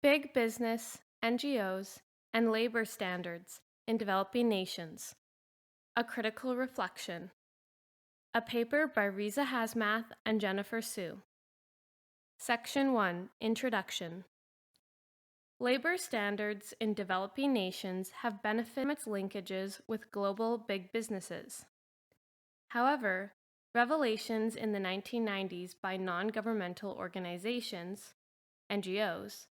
Big Business, NGOs, and Labor Standards in Developing Nations. A Critical Reflection. A paper by Riza Hazmath and Jennifer Su. Section 1, Introduction. Labor standards in developing nations have benefited from its linkages with global big businesses. However, revelations in the 1990s by non-governmental organizations, NGOs,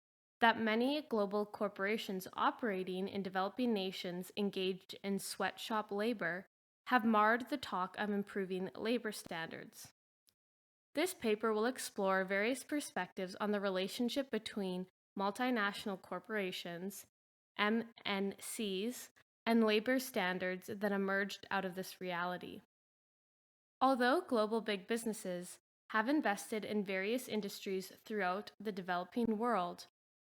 that many global corporations operating in developing nations engaged in sweatshop labor have marred the talk of improving labor standards. This paper will explore various perspectives on the relationship between multinational corporations, MNCs, and labor standards that emerged out of this reality. Although global big businesses have invested in various industries throughout the developing world,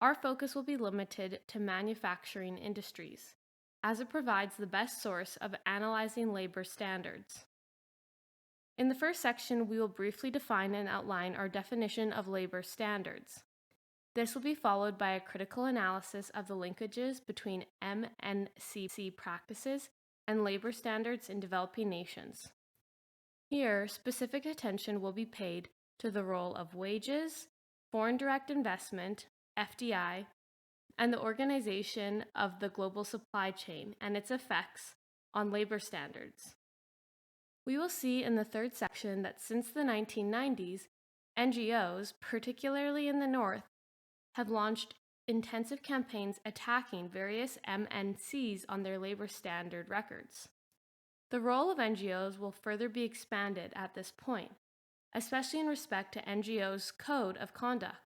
our focus will be limited to manufacturing industries, as it provides the best source of analyzing labor standards. In the first section, we will briefly define and outline our definition of labor standards. This will be followed by a critical analysis of the linkages between MNC practices and labor standards in developing nations. Here, specific attention will be paid to the role of wages, foreign direct investment, FDI, and the organization of the global supply chain and its effects on labor standards. We will see in the third section that since the 1990s, NGOs, particularly in the North, have launched intensive campaigns attacking various MNCs on their labor standard records. The role of NGOs will further be expanded at this point, especially in respect to NGOs' code of conduct.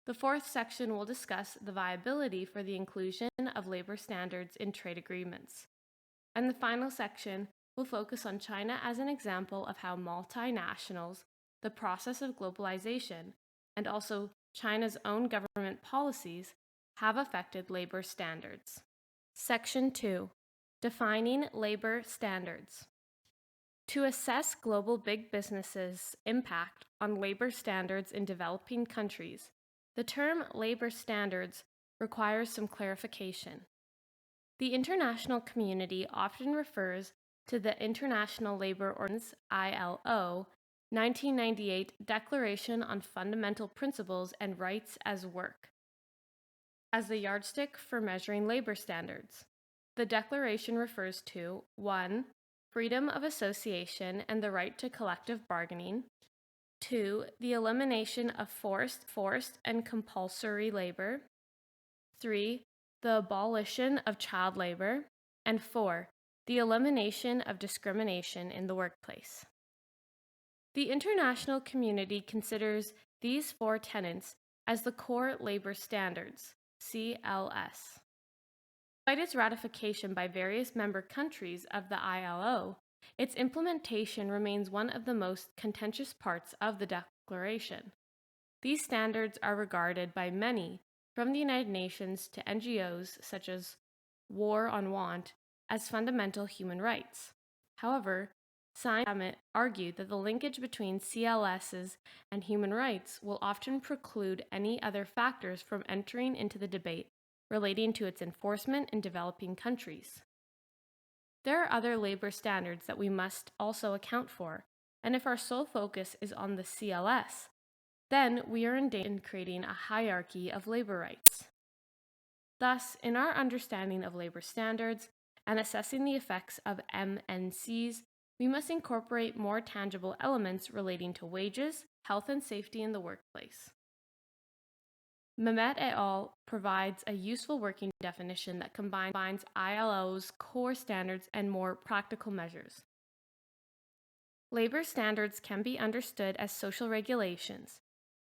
The fourth section will discuss the viability for the inclusion of labor standards in trade agreements. And the final section will focus on China as an example of how multinationals, the process of globalization, and also China's own government policies have affected labor standards. Section 2. Defining labor standards. To assess global big businesses' impact on labor standards in developing countries, the term labor standards requires some clarification. The international community often refers to the International Labour Organization's ILO 1998 Declaration on Fundamental Principles and Rights as Work as the yardstick for measuring labor standards. The declaration refers to 1. Freedom of association and the right to collective bargaining. 2. The elimination of forced and compulsory labor. 3. The abolition of child labor. And 4. The elimination of discrimination in the workplace. The international community considers these 4 tenets as the core labor standards, CLS. Despite its ratification by various member countries of the ILO, its implementation remains one of the most contentious parts of the declaration. These standards are regarded by many, from the United Nations to NGOs such as War on Want, as fundamental human rights. However, scientists argue that the linkage between CLSs and human rights will often preclude any other factors from entering into the debate relating to its enforcement in developing countries. There are other labor standards that we must also account for, and if our sole focus is on the CLS, then we are in danger in creating a hierarchy of labor rights. Thus, in our understanding of labor standards and assessing the effects of MNCs, we must incorporate more tangible elements relating to wages, health and safety in the workplace. Mehmet et al. Provides a useful working definition that combines ILO's core standards and more practical measures. Labor standards can be understood as social regulations,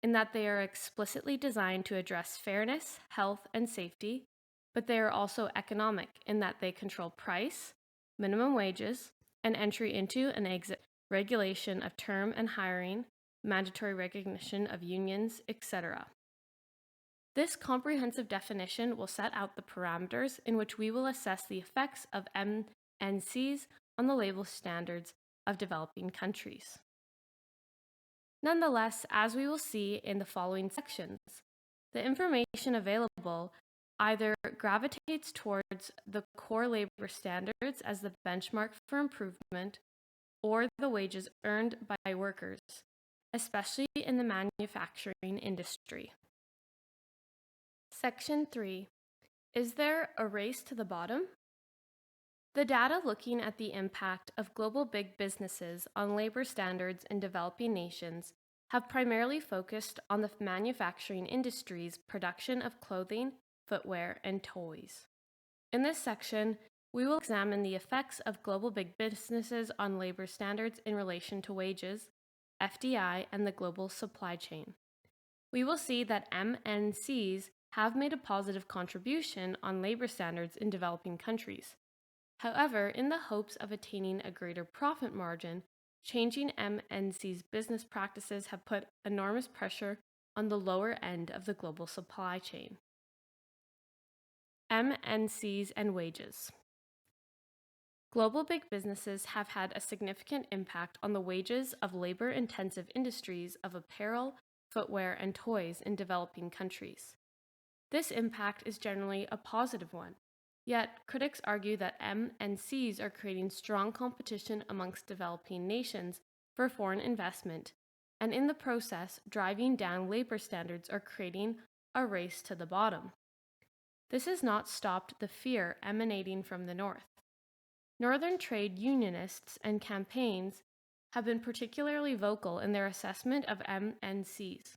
in that they are explicitly designed to address fairness, health, and safety, but they are also economic in that they control price, minimum wages, and entry into and exit, regulation of term and hiring, mandatory recognition of unions, etc. This comprehensive definition will set out the parameters in which we will assess the effects of MNCs on the labor standards of developing countries. Nonetheless, as we will see in the following sections, The information available either gravitates towards the core labor standards as the benchmark for improvement or the wages earned by workers, especially in the manufacturing industry. Section 3. Is there a race to the bottom? The data looking at the impact of global big businesses on labor standards in developing nations have primarily focused on the manufacturing industry's production of clothing, footwear, and toys. In this section, we will examine the effects of global big businesses on labor standards in relation to wages, FDI, and the global supply chain. We will see that MNCs have made a positive contribution on labor standards in developing countries. However, in the hopes of attaining a greater profit margin, changing MNC's business practices have put enormous pressure on the lower end of the global supply chain. MNCs and wages. Global big businesses have had a significant impact on the wages of labor-intensive industries of apparel, footwear, and toys in developing countries. This impact is generally a positive one. Yet, critics argue that MNCs are creating strong competition amongst developing nations for foreign investment, and in the process, driving down labor standards or creating a race to the bottom. This has not stopped the fear emanating from the North. Northern trade unionists and campaigns have been particularly vocal in their assessment of MNCs.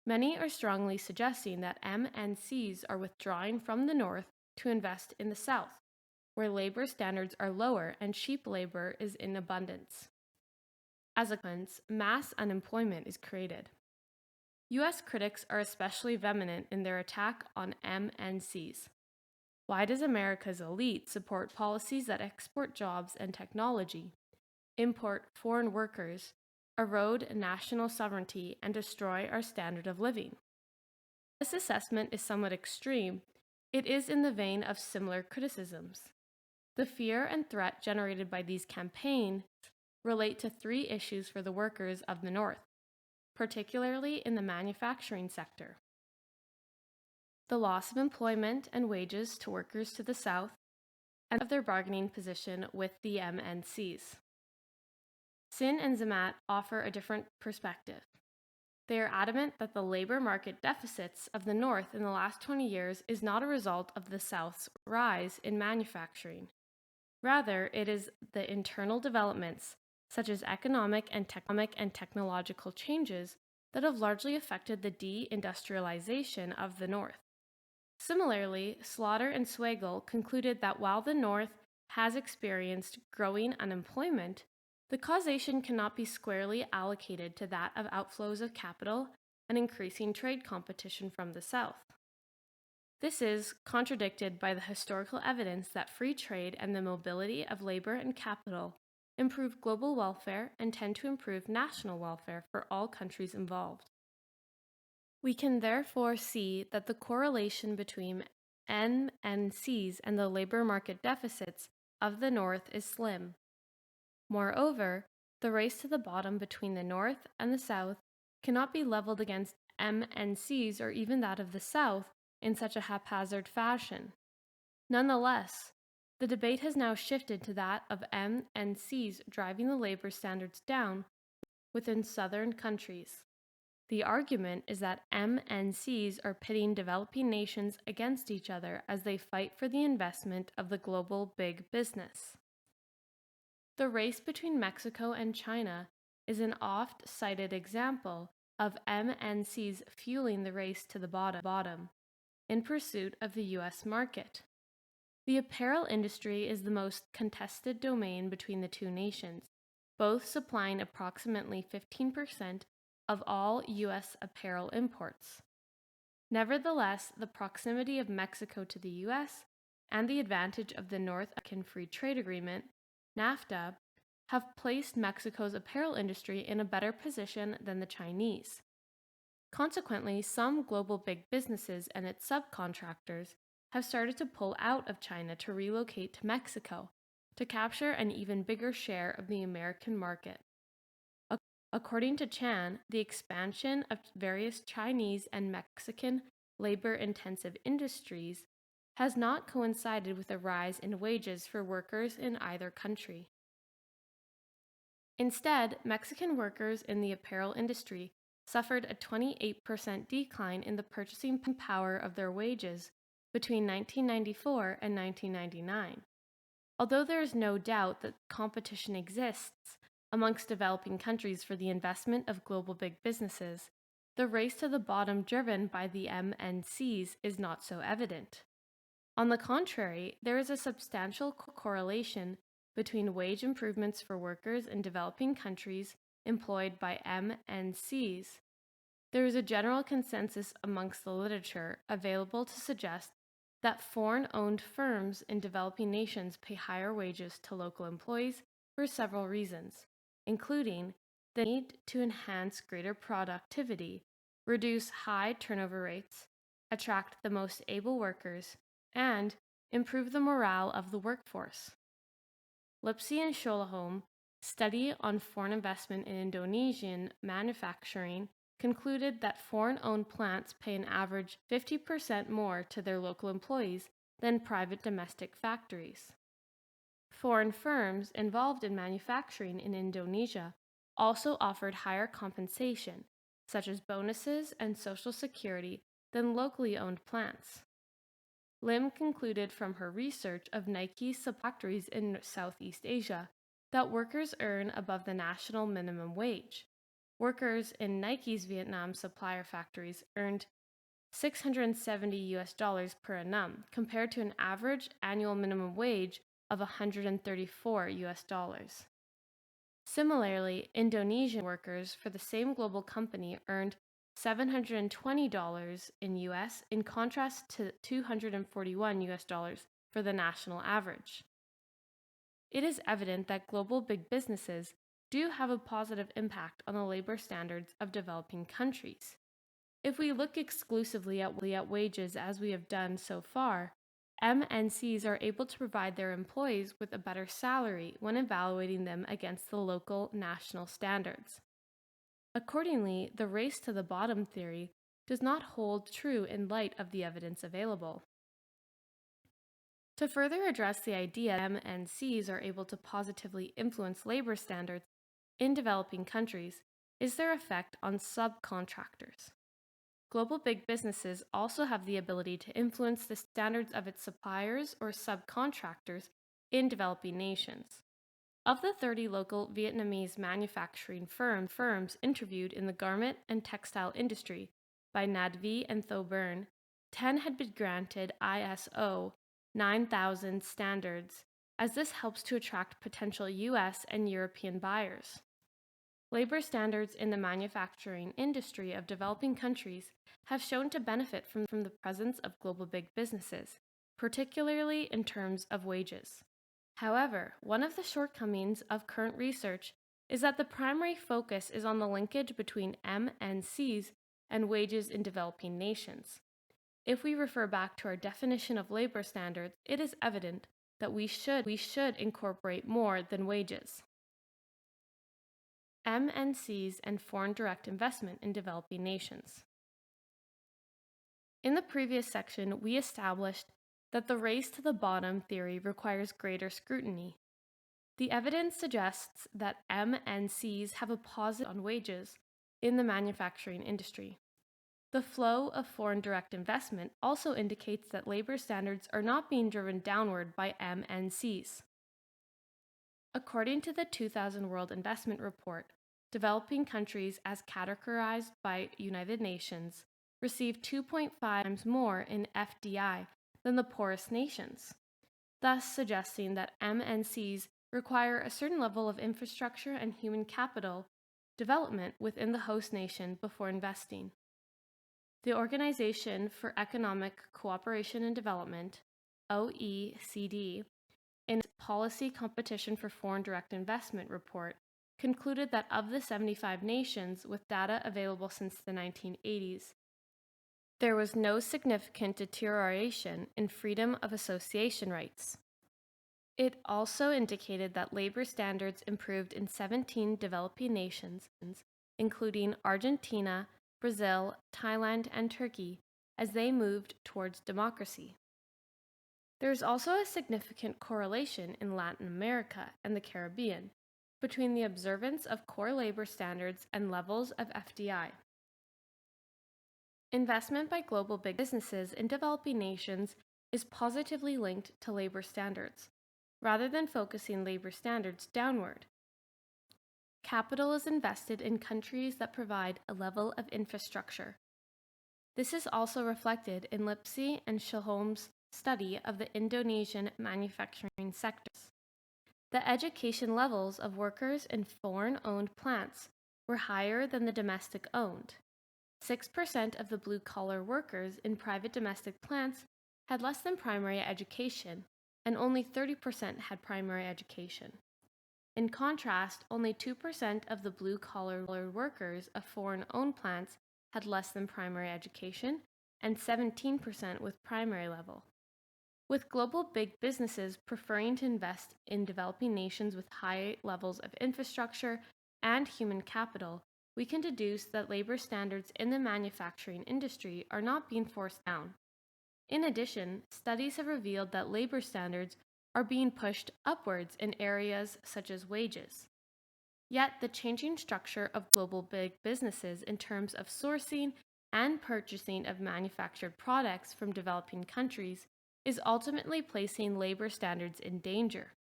Many are strongly suggesting that MNCs are withdrawing from the North to invest in the South, where labor standards are lower and cheap labor is in abundance. As a consequence, mass unemployment is created. U.S. critics are especially vehement in their attack on MNCs. Why does America's elite support policies that export jobs and technology, import foreign workers, erode national sovereignty, and destroy our standard of living? This assessment is somewhat extreme. It is in the vein of similar criticisms. The fear and threat generated by these campaigns relate to three issues for the workers of the North, particularly in the manufacturing sector: the loss of employment and wages to workers to the South, and of their bargaining position with the MNCs. Sin and Zamat offer a different perspective. They are adamant that the labor market deficits of the North in the last 20 years is not a result of the South's rise in manufacturing. Rather, it is the internal developments, such as economic and technological changes, that have largely affected the de-industrialization of the North. Similarly, Slaughter and Swagel concluded that while the North has experienced growing unemployment, the causation cannot be squarely allocated to that of outflows of capital and increasing trade competition from the South. This is contradicted by the historical evidence that free trade and the mobility of labor and capital improve global welfare and tend to improve national welfare for all countries involved. We can therefore see that the correlation between MNCs and the labor market deficits of the North is slim. Moreover, the race to the bottom between the North and the South cannot be leveled against MNCs or even that of the South in such a haphazard fashion. Nonetheless, the debate has now shifted to that of MNCs driving the labor standards down within Southern countries. The argument is that MNCs are pitting developing nations against each other as they fight for the investment of the global big business. The race between Mexico and China is an oft-cited example of MNCs fueling the race to the bottom in pursuit of the U.S. market. The apparel industry is the most contested domain between the two nations, both supplying approximately 15% of all U.S. apparel imports. Nevertheless, the proximity of Mexico to the U.S. and the advantage of the North American Free Trade Agreement, NAFTA, have placed Mexico's apparel industry in a better position than the Chinese. Consequently, some global big businesses and its subcontractors have started to pull out of China to relocate to Mexico to capture an even bigger share of the American market. According to Chan, the expansion of various Chinese and Mexican labor-intensive industries has not coincided with a rise in wages for workers in either country. Instead, Mexican workers in the apparel industry suffered a 28% decline in the purchasing power of their wages between 1994 and 1999. Although there is no doubt that competition exists amongst developing countries for the investment of global big businesses, the race to the bottom driven by the MNCs is not so evident. On the contrary, there is a substantial correlation between wage improvements for workers in developing countries employed by MNCs. There is a general consensus amongst the literature available to suggest that foreign-owned firms in developing nations pay higher wages to local employees for several reasons, including the need to enhance greater productivity, reduce high turnover rates, attract the most able workers, and improve the morale of the workforce. Lipsey and Scholholm study on foreign investment in Indonesian manufacturing concluded that foreign-owned plants pay an average 50% more to their local employees than private domestic factories. Foreign firms involved in manufacturing in Indonesia also offered higher compensation, such as bonuses and social security, than locally owned plants. Lim concluded from her research of Nike's subfactories in Southeast Asia that workers earn above the national minimum wage. Workers in Nike's Vietnam supplier factories earned $670 per annum, compared to an average annual minimum wage of $134. Similarly, Indonesian workers for the same global company earned $720 in US in contrast to $241 for the national average. It is evident that global big businesses do have a positive impact on the labor standards of developing countries. If we look exclusively at wages as we have done so far, MNCs are able to provide their employees with a better salary when evaluating them against the local national standards. Accordingly, the race to the bottom theory does not hold true in light of the evidence available. To further address the idea that MNCs are able to positively influence labor standards in developing countries is their effect on subcontractors. Global big businesses also have the ability to influence the standards of its suppliers or subcontractors in developing nations. Of the 30 local Vietnamese manufacturing firms interviewed in the garment and textile industry by Nadvi and Thoburn, 10 had been granted ISO 9000 standards, as this helps to attract potential US and European buyers. Labor standards in the manufacturing industry of developing countries have shown to benefit from the presence of global big businesses, particularly in terms of wages. However, one of the shortcomings of current research is that the primary focus is on the linkage between MNCs and wages in developing nations. If we refer back to our definition of labor standards, it is evident that we should incorporate more than wages. MNCs and foreign direct investment in developing nations. In the previous section, we established that the race to the bottom theory requires greater scrutiny. The evidence suggests that MNCs have a positive on wages in the manufacturing industry. The flow of foreign direct investment also indicates that labor standards are not being driven downward by MNCs. According to the 2000 World Investment Report, developing countries as categorized by United Nations receive 2.5 times more in FDI than the poorest nations, thus suggesting that MNCs require a certain level of infrastructure and human capital development within the host nation before investing. The Organization for Economic Cooperation and Development, OECD, in its Policy Competition for Foreign Direct Investment report, concluded that of the 75 nations with data available since the 1980s, there was no significant deterioration in freedom of association rights. It also indicated that labor standards improved in 17 developing nations, including Argentina, Brazil, Thailand, and Turkey, as they moved towards democracy. There is also a significant correlation in Latin America and the Caribbean between the observance of core labor standards and levels of FDI. Investment by global big businesses in developing nations is positively linked to labor standards, rather than focusing labor standards downward. Capital is invested in countries that provide a level of infrastructure. This is also reflected in Lipsey and Shilholm's study of the Indonesian manufacturing sectors. The education levels of workers in foreign-owned plants were higher than the domestic-owned. 6% of the blue-collar workers in private domestic plants had less than primary education, and only 30% had primary education. In contrast, only 2% of the blue-collar workers of foreign-owned plants had less than primary education, and 17% with primary level. With global big businesses preferring to invest in developing nations with high levels of infrastructure and human capital, we can deduce that labor standards in the manufacturing industry are not being forced down. In addition, studies have revealed that labor standards are being pushed upwards in areas such as wages. Yet, the changing structure of global big businesses in terms of sourcing and purchasing of manufactured products from developing countries is ultimately placing labor standards in danger.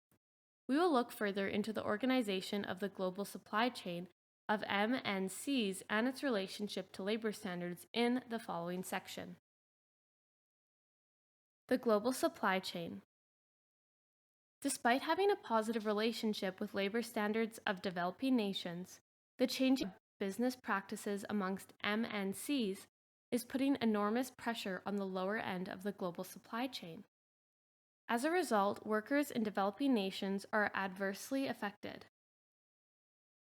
We will look further into the organization of the global supply chain of MNCs and its relationship to labor standards in the following section. The global supply chain. Despite having a positive relationship with labor standards of developing nations, the changing business practices amongst MNCs is putting enormous pressure on the lower end of the global supply chain. As a result, workers in developing nations are adversely affected.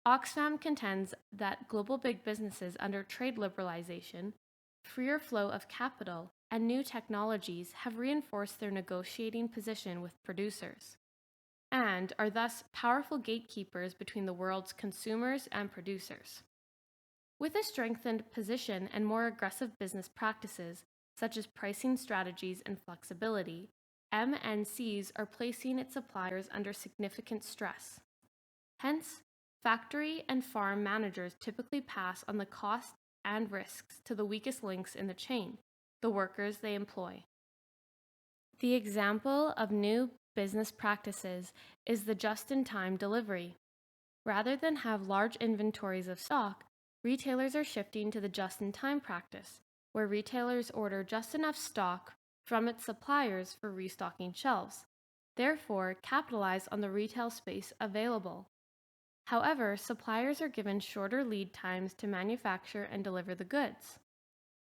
Oxfam contends that global big businesses under trade liberalization, freer flow of capital, and new technologies have reinforced their negotiating position with producers, and are thus powerful gatekeepers between the world's consumers and producers. With a strengthened position and more aggressive business practices, such as pricing strategies and flexibility, MNCs are placing its suppliers under significant stress. Hence, factory and farm managers typically pass on the costs and risks to the weakest links in the chain, the workers they employ. The example of new business practices is the just-in-time delivery. Rather than have large inventories of stock, retailers are shifting to the just-in-time practice, where retailers order just enough stock from its suppliers for restocking shelves, therefore capitalize on the retail space available. However, suppliers are given shorter lead times to manufacture and deliver the goods.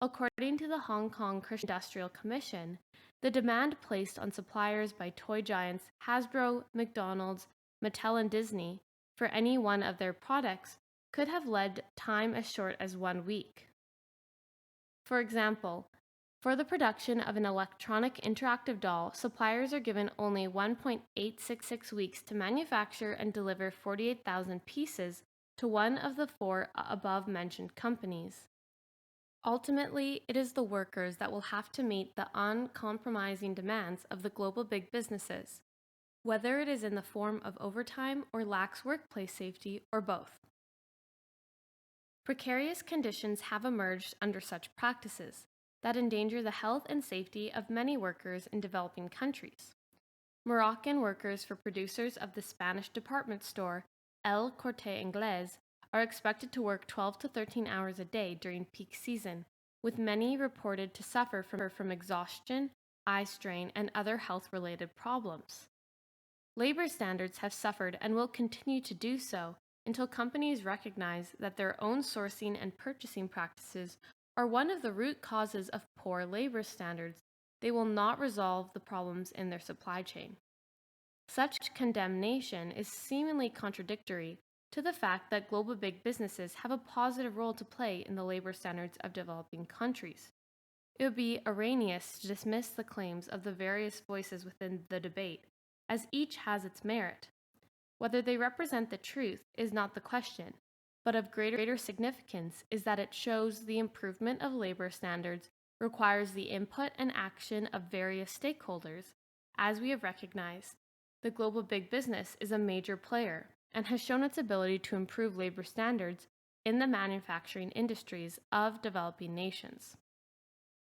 According to the Hong Kong Industrial Commission, the demand placed on suppliers by toy giants Hasbro, McDonald's, Mattel, and Disney for any one of their products could have led time as short as 1 week. For example, for the production of an electronic interactive doll, suppliers are given only 1.866 weeks to manufacture and deliver 48,000 pieces to one of the 4 above-mentioned companies. Ultimately, it is the workers that will have to meet the uncompromising demands of the global big businesses, whether it is in the form of overtime or lax workplace safety or both. Precarious conditions have emerged under such practices that endanger the health and safety of many workers in developing countries. Moroccan workers for producers of the Spanish department store El Corte Inglés are expected to work 12 to 13 hours a day during peak season, with many reported to suffer from exhaustion, eye strain, and other health-related problems. Labor standards have suffered and will continue to do so until companies recognize that their own sourcing and purchasing practices are one of the root causes of poor labor standards. They will not resolve the problems in their supply chain. Such condemnation is seemingly contradictory to the fact that global big businesses have a positive role to play in the labor standards of developing countries. It would be erroneous to dismiss the claims of the various voices within the debate as each has its merit. Whether they represent the truth is not the question, but of greater significance is that it shows the improvement of labor standards requires the input and action of various stakeholders. As we have recognized, the global big business is a major player and has shown its ability to improve labor standards in the manufacturing industries of developing nations.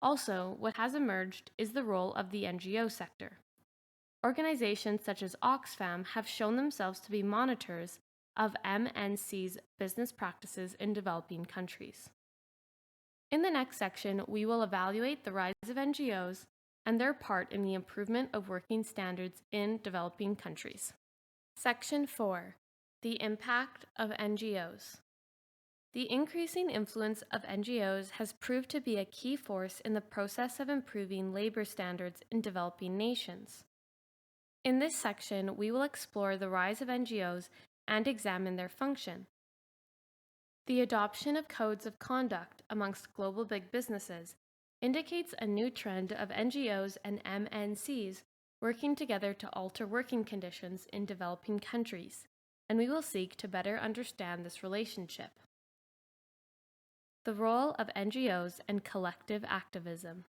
Also, what has emerged is the role of the NGO sector. Organizations such as Oxfam have shown themselves to be monitors of MNC's business practices in developing countries. In the next section, we will evaluate the rise of NGOs and their part in the improvement of working standards in developing countries. Section 4. The Impact of NGOs. The increasing influence of NGOs has proved to be a key force in the process of improving labor standards in developing nations. In this section, we will explore the rise of NGOs and examine their function. The adoption of codes of conduct amongst global big businesses indicates a new trend of NGOs and MNCs working together to alter working conditions in developing countries, and we will seek to better understand this relationship. The role of NGOs and collective activism.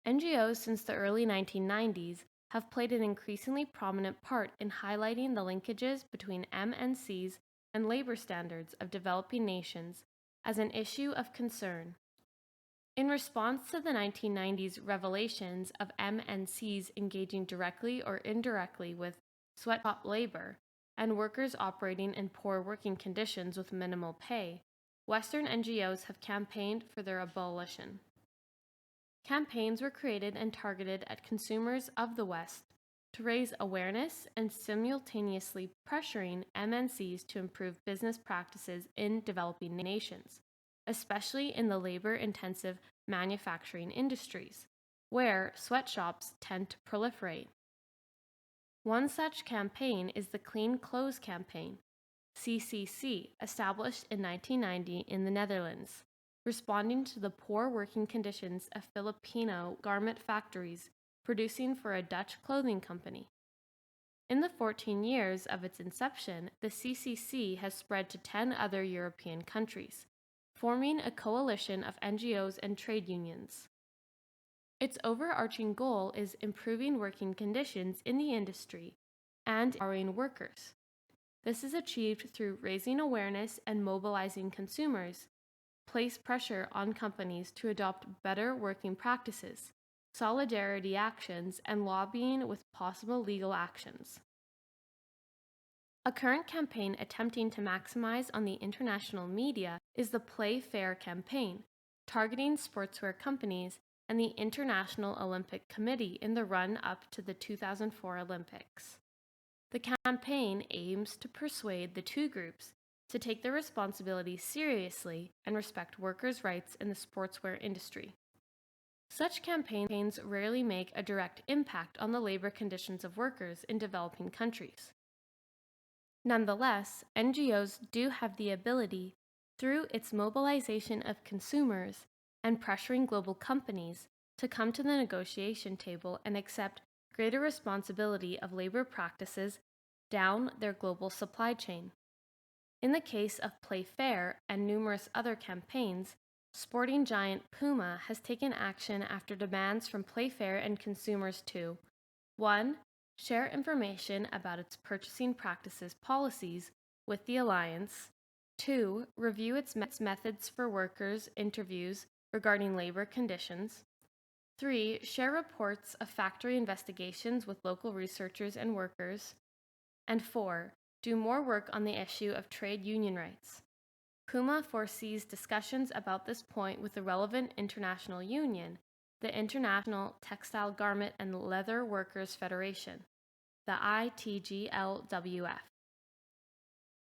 NGOs since the early 1990s have played an increasingly prominent part in highlighting the linkages between MNCs and labor standards of developing nations as an issue of concern. In response to the 1990s revelations of MNCs engaging directly or indirectly with sweatshop labor and workers operating in poor working conditions with minimal pay, Western NGOs have campaigned for their abolition. Campaigns were created and targeted at consumers of the West to raise awareness and simultaneously pressuring MNCs to improve business practices in developing nations, especially in the labor-intensive manufacturing industries, where sweatshops tend to proliferate. One such campaign is the Clean Clothes Campaign, CCC, established in 1990 in the Netherlands, responding to the poor working conditions of Filipino garment factories producing for a Dutch clothing company. In the 14 years of its inception, the CCC has spread to 10 other European countries, forming a coalition of NGOs and trade unions. Its overarching goal is improving working conditions in the industry and empowering workers. This is achieved through raising awareness and mobilizing consumers, place pressure on companies to adopt better working practices, solidarity actions, and lobbying with possible legal actions. A current campaign attempting to maximize on the international media is the Play Fair campaign, targeting sportswear companies and the International Olympic Committee in the run-up to the 2004 Olympics. The campaign aims to persuade the two groups to take their responsibilities seriously and respect workers' rights in the sportswear industry. Such campaigns rarely make a direct impact on the labor conditions of workers in developing countries. Nonetheless, NGOs do have the ability, through its mobilization of consumers and pressuring global companies, to come to the negotiation table and accept greater responsibility of labor practices down their global supply chain. In the case of Play Fair and numerous other campaigns, sporting giant Puma has taken action after demands from Play Fair and consumers to 1. Share information about its purchasing practices policies with the alliance, 2. Review its methods for workers' interviews regarding labor conditions, 3. Share reports of factory investigations with local researchers and workers, and 4. Do more work on the issue of trade union rights. Puma foresees discussions about this point with the relevant international union, the International Textile Garment and Leather Workers Federation, the ITGLWF.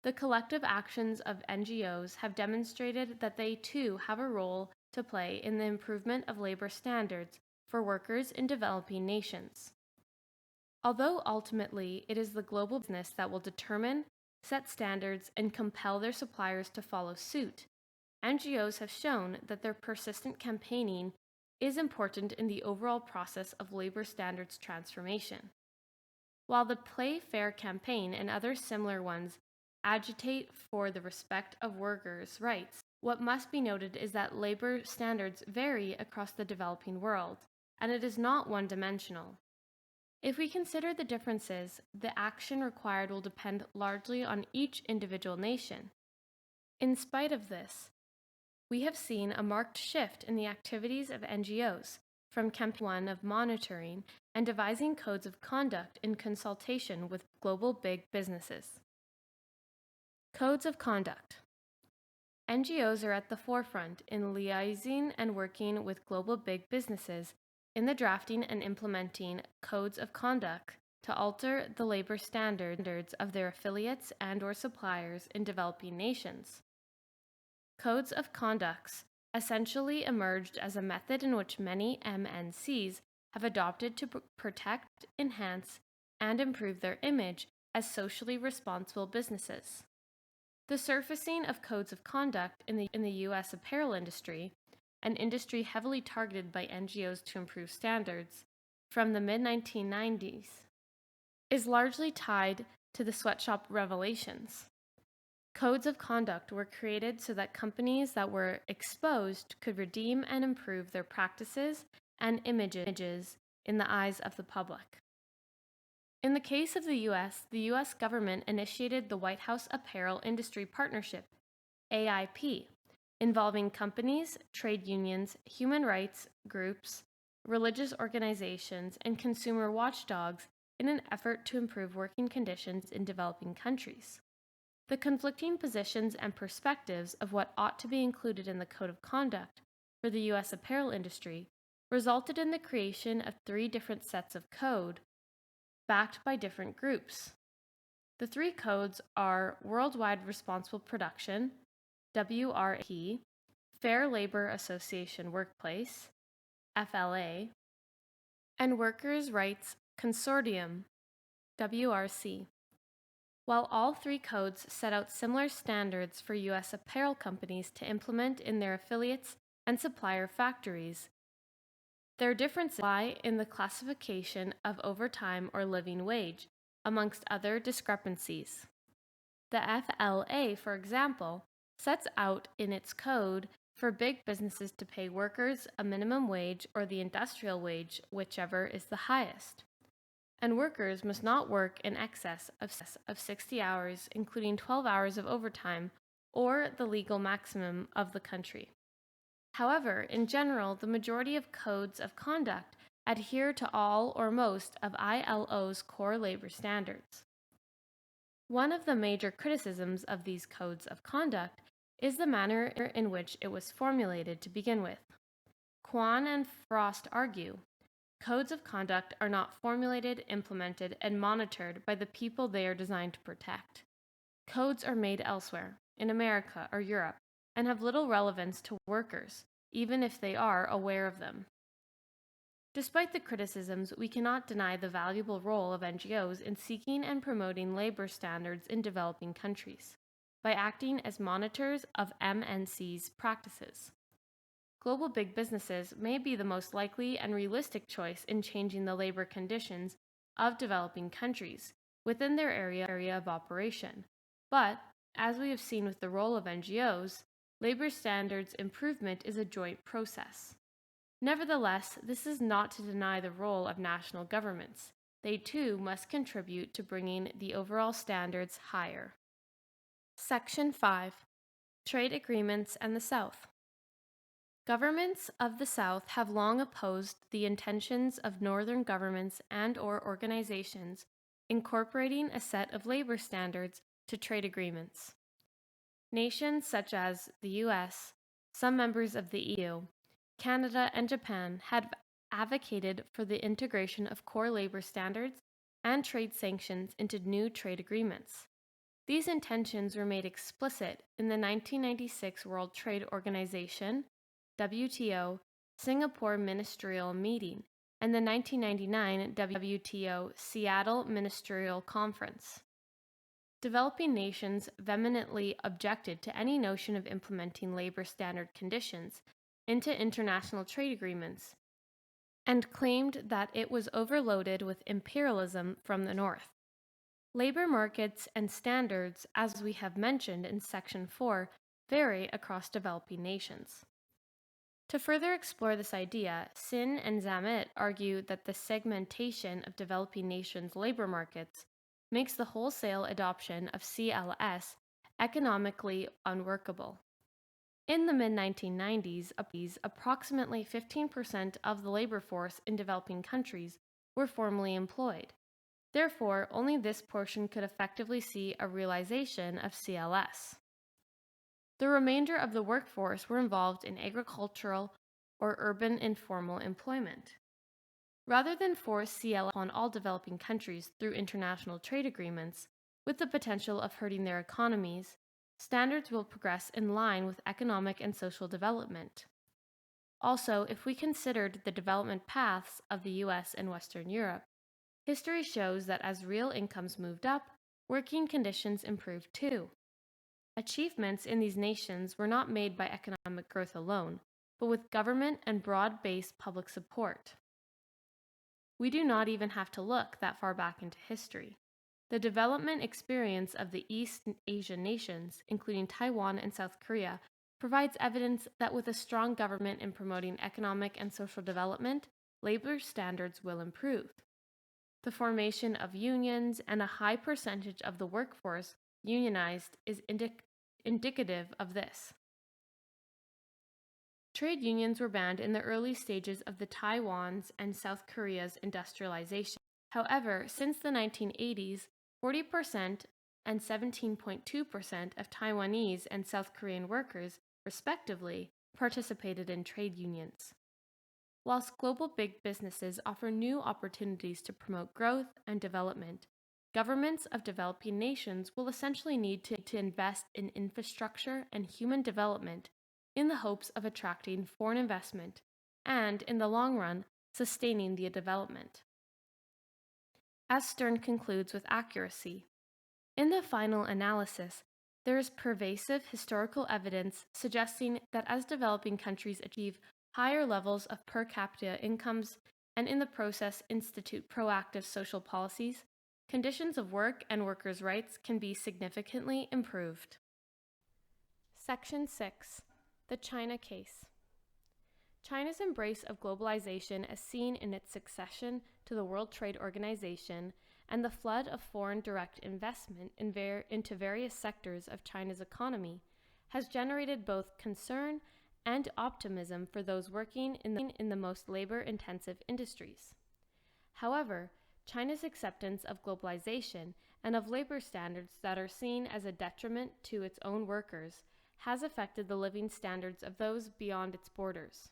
The collective actions of NGOs have demonstrated that they too have a role to play in the improvement of labor standards for workers in developing nations. Although ultimately it is the global business that will determine, set standards, and compel their suppliers to follow suit, NGOs have shown that their persistent campaigning is important in the overall process of labor standards transformation. While the Play Fair campaign and other similar ones agitate for the respect of workers' rights, what must be noted is that labor standards vary across the developing world, and it is not one-dimensional. If we consider the differences, the action required will depend largely on each individual nation. In spite of this, we have seen a marked shift in the activities of NGOs, from campaign one of monitoring and devising codes of conduct in consultation with global big businesses. Codes of conduct. NGOs are at the forefront in liaising and working with global big businesses in the drafting and implementing codes of conduct to alter the labor standards of their affiliates and/or suppliers in developing nations. Codes of conduct essentially emerged as a method in which many MNCs have adopted to protect, enhance, and improve their image as socially responsible businesses. The surfacing of codes of conduct in the U.S. apparel industry, an industry heavily targeted by NGOs to improve standards, from the mid-1990s, is largely tied to the sweatshop revelations. Codes of conduct were created so that companies that were exposed could redeem and improve their practices and images in the eyes of the public. In the case of the U.S. government initiated the White House Apparel Industry Partnership, AIP, involving companies, trade unions, human rights groups, religious organizations, and consumer watchdogs in an effort to improve working conditions in developing countries. The conflicting positions and perspectives of what ought to be included in the Code of Conduct for the U.S. apparel industry resulted in the creation of 3 different sets of code backed by different groups. The 3 codes are Worldwide Responsible Production, WRP, Fair Labor Association Workplace, FLA, and Workers' Rights Consortium, WRC. While all 3 codes set out similar standards for U.S. apparel companies to implement in their affiliates and supplier factories, their differences lie in the classification of overtime or living wage, amongst other discrepancies. The FLA, for example, sets out in its code for big businesses to pay workers a minimum wage or the industrial wage, whichever is the highest. And workers must not work in excess of 60 hours, including 12 hours of overtime, or the legal maximum of the country. However, in general, the majority of codes of conduct adhere to all or most of ILO's core labor standards. One of the major criticisms of these codes of conduct is the manner in which it was formulated to begin with. Kwan and Frost argue, codes of conduct are not formulated, implemented, and monitored by the people they are designed to protect. Codes are made elsewhere, in America or Europe, and have little relevance to workers, even if they are aware of them. Despite the criticisms, we cannot deny the valuable role of NGOs in seeking and promoting labor standards in developing countries, by acting as monitors of MNC's practices. Global big businesses may be the most likely and realistic choice in changing the labor conditions of developing countries within their area of operation. But, as we have seen with the role of NGOs, labor standards improvement is a joint process. Nevertheless, this is not to deny the role of national governments. They too must contribute to bringing the overall standards higher. Section 5. Trade Agreements and the South. Governments of the South have long opposed the intentions of Northern governments and/or organizations incorporating a set of labor standards to trade agreements. Nations such as the U.S., some members of the EU, Canada, and Japan had advocated for the integration of core labor standards and trade sanctions into new trade agreements. These intentions were made explicit in the 1996 World Trade Organization WTO Singapore Ministerial Meeting and the 1999 WTO Seattle Ministerial Conference. Developing nations vehemently objected to any notion of implementing labor standard conditions into international trade agreements, and claimed that it was overloaded with imperialism from the North. Labor markets and standards, as we have mentioned in Section 4, vary across developing nations. To further explore this idea, Sin and Zamet argue that the segmentation of developing nations' labor markets makes the wholesale adoption of CLS economically unworkable. In the mid-1990s, approximately 15% of the labor force in developing countries were formally employed. Therefore, only this portion could effectively see a realization of CLS. The remainder of the workforce were involved in agricultural or urban informal employment. Rather than force CLS upon all developing countries through international trade agreements, with the potential of hurting their economies, standards will progress in line with economic and social development. Also, if we considered the development paths of the US and Western Europe, history shows that as real incomes moved up, working conditions improved too. Achievements in these nations were not made by economic growth alone, but with government and broad-based public support. We do not even have to look that far back into history. The development experience of the East Asian nations, including Taiwan and South Korea, provides evidence that with a strong government in promoting economic and social development, labor standards will improve. The formation of unions and a high percentage of the workforce unionized is indicative of this. Trade unions were banned in the early stages of the Taiwan's and South Korea's industrialization. However, since the 1980s, 40% and 17.2% of Taiwanese and South Korean workers, respectively, participated in trade unions. Whilst global big businesses offer new opportunities to promote growth and development, governments of developing nations will essentially need to invest in infrastructure and human development in the hopes of attracting foreign investment and, in the long run, sustaining the development. As Stern concludes with accuracy, in the final analysis, there is pervasive historical evidence suggesting that as developing countries achieve higher levels of per capita incomes and in the process institute proactive social policies, conditions of work and workers' rights can be significantly improved. Section 6. The China Case. China's embrace of globalization as seen in its succession to the World Trade Organization and the flood of foreign direct investment into various sectors of China's economy has generated both concern and optimism for those working in the most labor-intensive industries. However, China's acceptance of globalization and of labor standards that are seen as a detriment to its own workers has affected the living standards of those beyond its borders.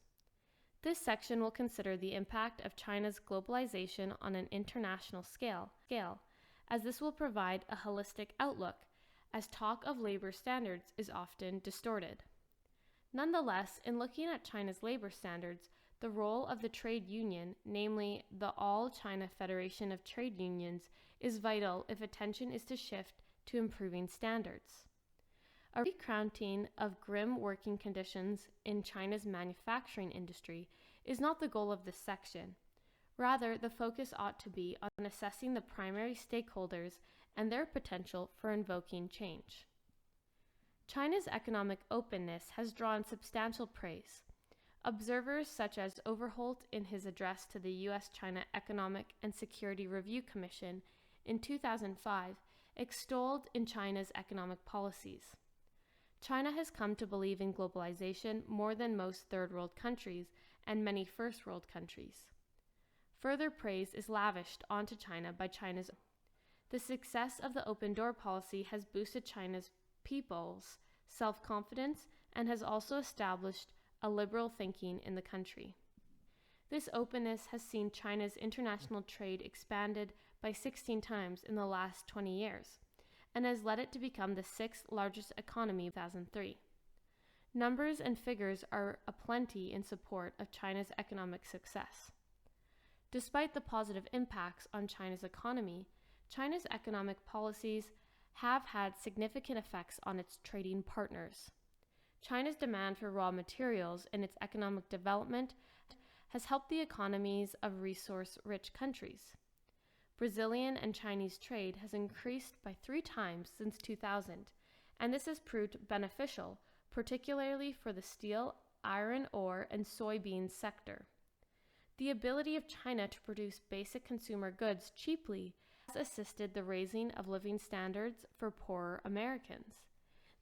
This section will consider the impact of China's globalization on an international scale, as this will provide a holistic outlook, as talk of labor standards is often distorted. Nonetheless, in looking at China's labor standards, the role of the trade union, namely the All China Federation of Trade Unions, is vital if attention is to shift to improving standards. A recounting of grim working conditions in China's manufacturing industry is not the goal of this section. Rather, the focus ought to be on assessing the primary stakeholders and their potential for invoking change. China's economic openness has drawn substantial praise. Observers such as Overholt in his address to the U.S.-China Economic and Security Review Commission in 2005 extolled in China's economic policies. China has come to believe in globalization more than most third-world countries and many first-world countries. Further praise is lavished onto China by China's. The success of the open door policy has boosted China's people's self-confidence and has also established a liberal thinking in the country. This openness has seen China's international trade expanded by 16 times in the last 20 years, and has led it to become the sixth largest economy in 2003. Numbers and figures are aplenty in support of China's economic success. Despite the positive impacts on China's economy, China's economic policies have had significant effects on its trading partners. China's demand for raw materials in its economic development has helped the economies of resource-rich countries. Brazilian and Chinese trade has increased by 3 times since 2000, and this has proved beneficial, particularly for the steel, iron ore, and soybean sector. The ability of China to produce basic consumer goods cheaply has assisted the raising of living standards for poorer Americans.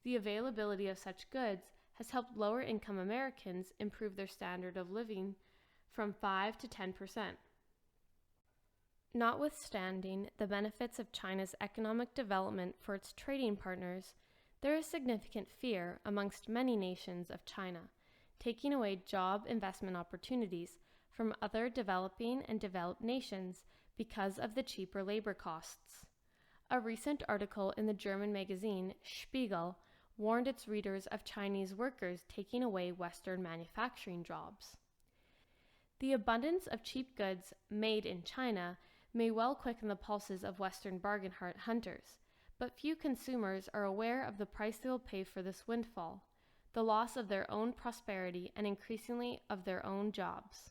The availability of such goods has helped lower-income Americans improve their standard of living from 5 to 10%. Notwithstanding the benefits of China's economic development for its trading partners, there is significant fear amongst many nations of China, taking away job investment opportunities from other developing and developed nations because of the cheaper labor costs. A recent article in the German magazine Spiegel warned its readers of Chinese workers taking away Western manufacturing jobs. The abundance of cheap goods made in China may well quicken the pulses of Western bargain hunters, but few consumers are aware of the price they will pay for this windfall, the loss of their own prosperity and increasingly of their own jobs.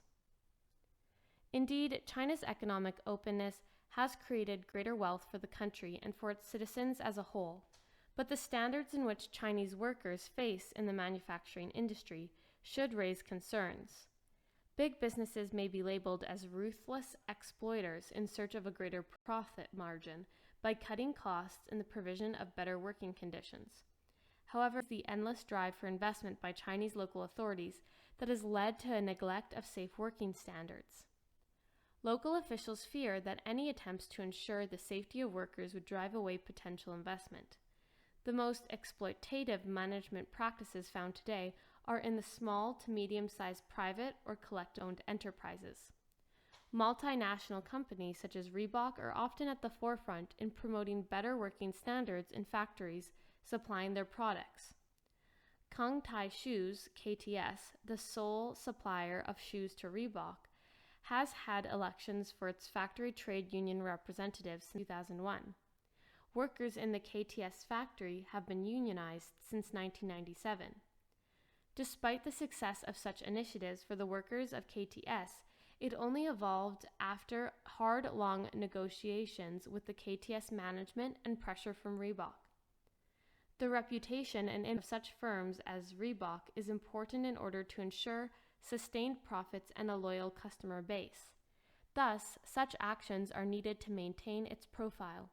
Indeed, China's economic openness has created greater wealth for the country and for its citizens as a whole, but the standards in which Chinese workers face in the manufacturing industry should raise concerns. Big businesses may be labeled as ruthless exploiters in search of a greater profit margin by cutting costs in the provision of better working conditions. However, the endless drive for investment by Chinese local authorities that has led to a neglect of safe working standards. Local officials fear that any attempts to ensure the safety of workers would drive away potential investment. The most exploitative management practices found today are in the small to medium-sized private or collect-owned enterprises. Multinational companies such as Reebok are often at the forefront in promoting better working standards in factories supplying their products. Kang Tai Shoes, KTS, the sole supplier of shoes to Reebok, has had elections for its factory trade union representatives since 2001. Workers in the KTS factory have been unionized since 1997. Despite the success of such initiatives for the workers of KTS, it only evolved after hard, long negotiations with the KTS management and pressure from Reebok. The reputation and image of such firms as Reebok is important in order to ensure sustained profits and a loyal customer base. Thus, such actions are needed to maintain its profile.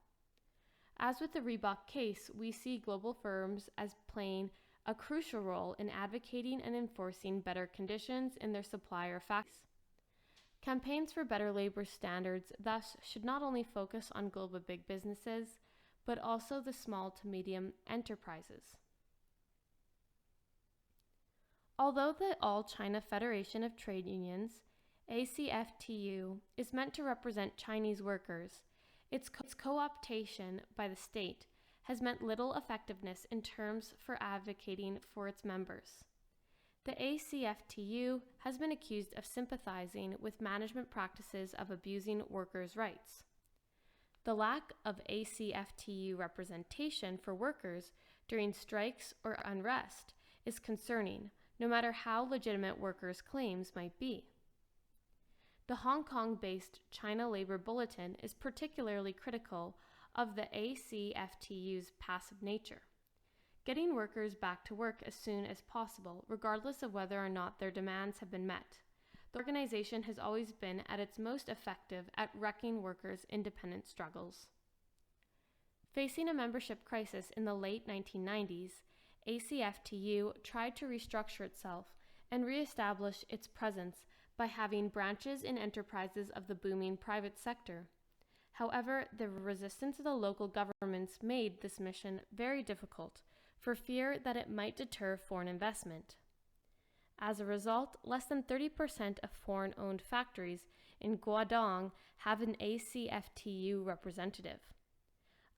As with the Reebok case, we see global firms as playing a crucial role in advocating and enforcing better conditions in their supplier factories. Campaigns for better labor standards thus should not only focus on global big businesses, but also the small to medium enterprises. Although the All China Federation of Trade Unions, ACFTU, is meant to represent Chinese workers, its co-optation by the state has meant little effectiveness in terms for advocating for its members. The ACFTU has been accused of sympathizing with management practices of abusing workers' rights. The lack of ACFTU representation for workers during strikes or unrest is concerning, no matter how legitimate workers' claims might be. The Hong Kong-based China Labor Bulletin is particularly critical of the ACFTU's passive nature, getting workers back to work as soon as possible, regardless of whether or not their demands have been met. The organization has always been at its most effective at wrecking workers' independent struggles. Facing a membership crisis in the late 1990s, ACFTU tried to restructure itself and reestablish its presence by having branches in enterprises of the booming private sector. However, the resistance of the local governments made this mission very difficult, for fear that it might deter foreign investment. As a result, less than 30% of foreign-owned factories in Guangdong have an ACFTU representative.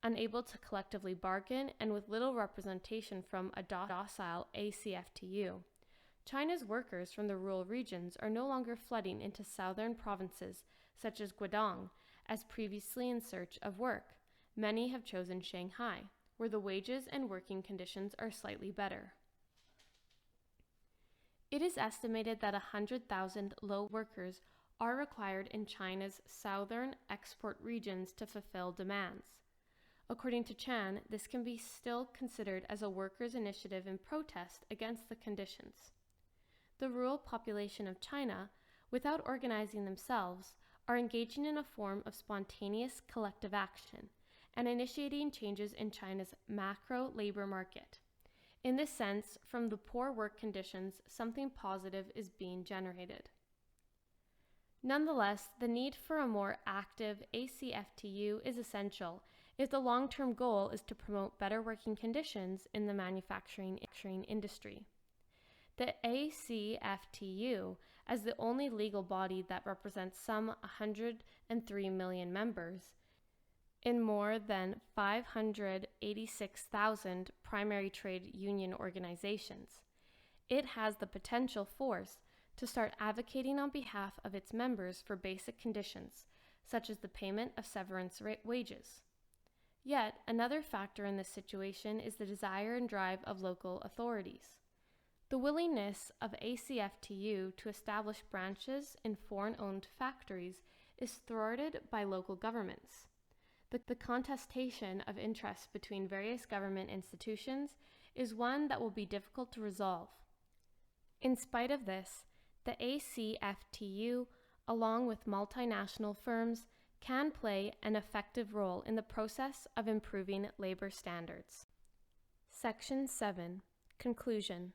Unable to collectively bargain and with little representation from a docile ACFTU, China's workers from the rural regions are no longer flooding into southern provinces such as Guangdong as previously in search of work. Many have chosen Shanghai, where the wages and working conditions are slightly better. It is estimated that 100,000 low workers are required in China's southern export regions to fulfill demands. According to Chan, this can be still considered as a workers' initiative in protest against the conditions. The rural population of China, without organizing themselves, are engaging in a form of spontaneous collective action and initiating changes in China's macro labor market. In this sense, from the poor work conditions, something positive is being generated. Nonetheless, the need for a more active ACFTU is essential if the long-term goal is to promote better working conditions in the manufacturing industry. The ACFTU, as the only legal body that represents some 103 million members, in more than 586,000 primary trade union organizations, it has the potential force to start advocating on behalf of its members for basic conditions, such as the payment of severance wages. Yet, another factor in this situation is the desire and drive of local authorities. The willingness of ACFTU to establish branches in foreign-owned factories is thwarted by local governments. The contestation of interests between various government institutions is one that will be difficult to resolve. In spite of this, the ACFTU, along with multinational firms, can play an effective role in the process of improving labor standards. Section 7. Conclusion.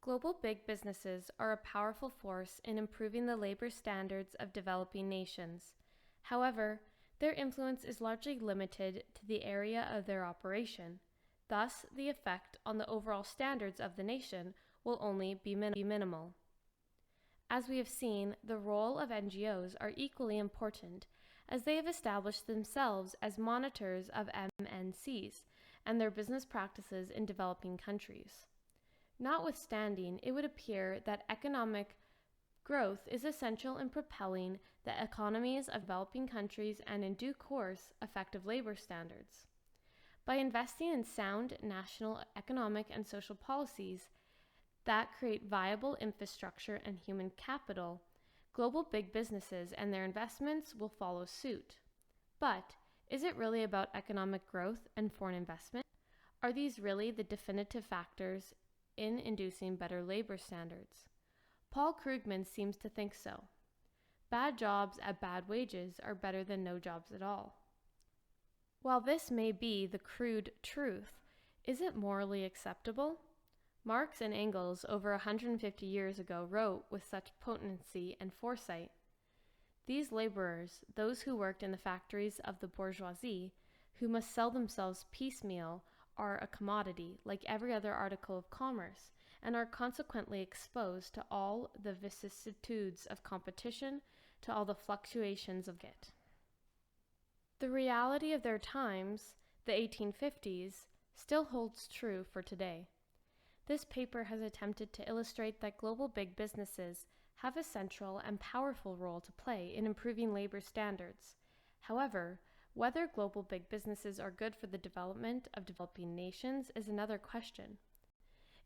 Global big businesses are a powerful force in improving the labor standards of developing nations. However, their influence is largely limited to the area of their operation. Thus, the effect on the overall standards of the nation will only be minimal. As we have seen, the role of NGOs are equally important, as they have established themselves as monitors of MNCs and their business practices in developing countries. Notwithstanding, it would appear that economic growth is essential in propelling the economies of developing countries and, in due course, effective labor standards. By investing in sound national economic and social policies that create viable infrastructure and human capital, global big businesses and their investments will follow suit. But is it really about economic growth and foreign investment? Are these really the definitive factors in inducing better labor standards? Paul Krugman seems to think so. Bad jobs at bad wages are better than no jobs at all. While this may be the crude truth, is it morally acceptable? Marx and Engels over 150 years ago wrote with such potency and foresight. These laborers, those who worked in the factories of the bourgeoisie, who must sell themselves piecemeal, are a commodity like every other article of commerce, and are consequently exposed to all the vicissitudes of competition, to all the fluctuations of it. The reality of their times, the 1850s, still holds true for today. This paper has attempted to illustrate that global big businesses have a central and powerful role to play in improving labor standards. However, whether global big businesses are good for the development of developing nations is another question.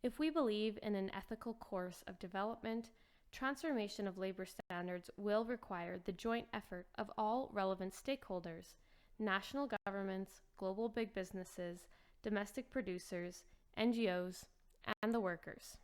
If we believe in an ethical course of development, transformation of labor standards will require the joint effort of all relevant stakeholders, national governments, global big businesses, domestic producers, NGOs, and the workers.